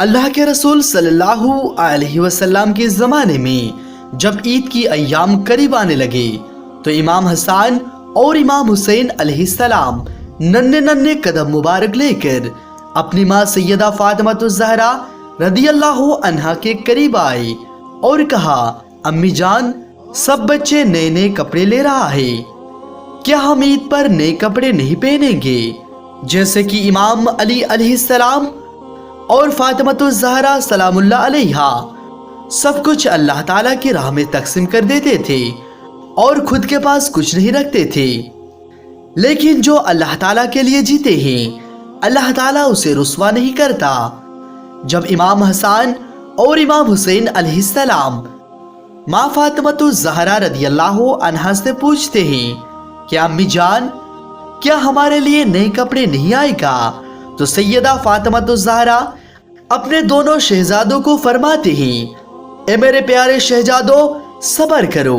اللہ کے رسول صلی اللہ علیہ وسلم کے زمانے میں جب عید کی ایام قریب آنے لگے تو امام حسن اور امام حسین علیہ السلام ننھے ننھے قدم مبارک لے کر اپنی ماں سیدہ فاطمہ الزہرا رضی اللہ عنہا کے قریب آئے اور کہا، امی جان، سب بچے نئے نئے کپڑے لے رہا ہے، کیا ہم عید پر نئے کپڑے نہیں پہنیں گے؟ جیسے کہ امام علی علیہ السلام اور فاطمہ الزہرا سلام اللہ علیہا سب کچھ اللہ تعالیٰ کی راہ میں تقسیم کر دیتے تھے اور خود کے پاس کچھ نہیں رکھتے تھے، لیکن جو اللہ تعالیٰ کے لیے جیتے ہیں اللہ تعالیٰ اسے رسوا نہیں کرتا۔ جب امام حسن اور امام حسین علیہ السلام ماں فاطمہ الزہرا رضی اللہ عنہا سے پوچھتے ہیں کہ امی جان، کیا ہمارے لیے نئے کپڑے نہیں آئے گا؟ تو سیدہ فاطمہ الزہرا اپنے دونوں شہزادوں کو فرماتے ہیں، اے میرے پیارے شہزادوں، صبر کرو،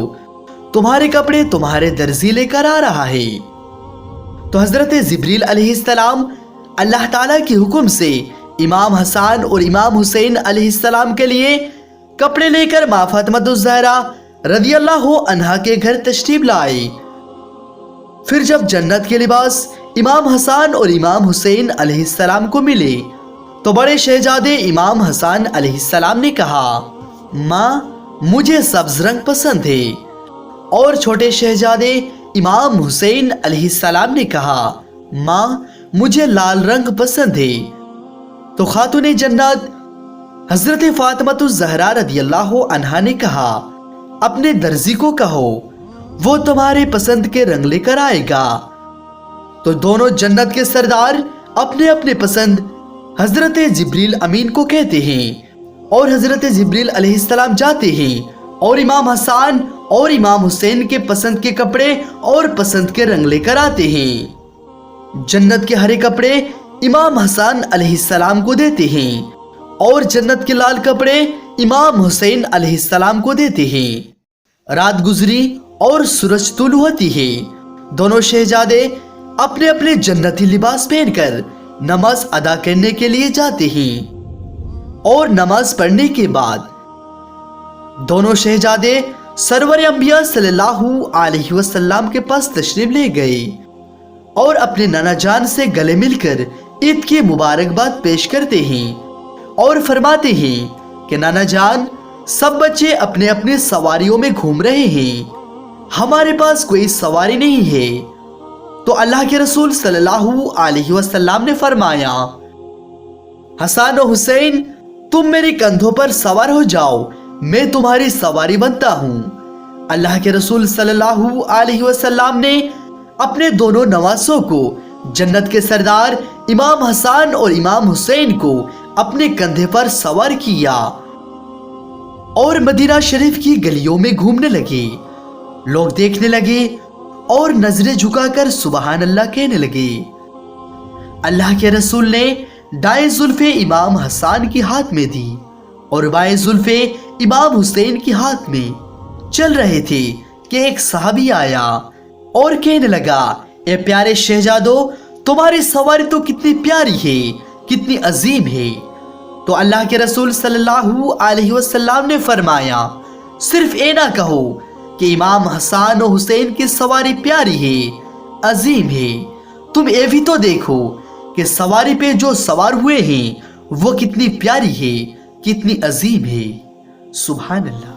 تمہارے کپڑے تمہارے درزی لے کر آ رہا ہے۔ تو حضرت جبریل علیہ السلام اللہ تعالیٰ کے حکم سے امام حسن اور امام حسین علیہ السلام کے لیے کپڑے لے کر ماں فاطمہ الزہرا رضی اللہ عنہا کے گھر تشریف لائے۔ پھر جب جنت کے لباس امام حسن اور امام حسین علیہ السلام کو ملے تو بڑے شہزادے امام حسن علیہ السلام نے کہا، ماں، مجھے سبز رنگ پسند ہے، اور چھوٹے شہزادے امام حسین علیہ السلام نے کہا، ماں، مجھے لال رنگ پسند ہے۔ تو خاتون جنت حضرت فاطمہ الزہرا رضی اللہ عنہا نے کہا، اپنے درزی کو کہو وہ تمہارے پسند کے رنگ لے کر آئے گا۔ تو دونوں جنت کے سردار اپنے اپنے پسند حضرت جبریل امین کو کہتے ہیں اور حضرت جبریل علیہ السلام جاتے ہیں اور امام حسن اور امام حسین کے پسند کے کپڑے اور پسند کے رنگ لے کر آتے ہیں۔ جنت کے ہرے کپڑے امام حسن علیہ السلام کو دیتے ہیں اور جنت کے لال کپڑے امام حسین علیہ السلام کو دیتے ہیں۔ رات گزری اور سورج طلوع ہوتی ہے، دونوں شہزادے اپنے اپنے جنتی لباس پہن کر نماز ادا کرنے کے لیے جاتے ہیں، اور نماز پڑھنے کے بعد دونوں شہزادے سرور انبیاء صلی اللہ علیہ وسلم کے پاس تشریف لے گئے اور اپنے نانا جان سے گلے مل کر عید کی مبارکباد پیش کرتے ہیں اور فرماتے ہیں کہ نانا جان، سب بچے اپنے اپنے سواریوں میں گھوم رہے ہیں، ہمارے پاس کوئی سواری نہیں ہے۔ تو اللہ کے رسول صلی اللہ علیہ وسلم نے فرمایا، حسن و حسین، تم میرے کندھوں پر سوار ہو جاؤ، میں تمہاری سواری بنتا ہوں۔ اللہ کے رسول صلی اللہ علیہ وسلم نے اپنے دونوں نواسوں کو، جنت کے سردار امام حسن اور امام حسین کو اپنے کندھے پر سوار کیا اور مدینہ شریف کی گلیوں میں گھومنے لگے۔ لوگ دیکھنے لگے اور نظریں جھکا کر سبحان اللہ کہنے لگے۔ اللہ کے رسول نے دائیں زلف امام حسن کی ہاتھ میں دی اور بائیں زلف امام حسین کی ہاتھ میں چل رہے تھے کہ ایک صحابی آیا اور کہنے لگا، اے پیارے شہزادو، تمہاری سواری تو کتنی پیاری ہے، کتنی عظیم ہے۔ تو اللہ کے رسول صلی اللہ علیہ وسلم نے فرمایا، صرف اے نہ کہو کہ امام حسن و حسین کی سواری پیاری ہے، عظیم ہے، تم یہ بھی تو دیکھو کہ سواری پہ جو سوار ہوئے ہیں وہ کتنی پیاری ہے، کتنی عظیم ہے۔ سبحان اللہ۔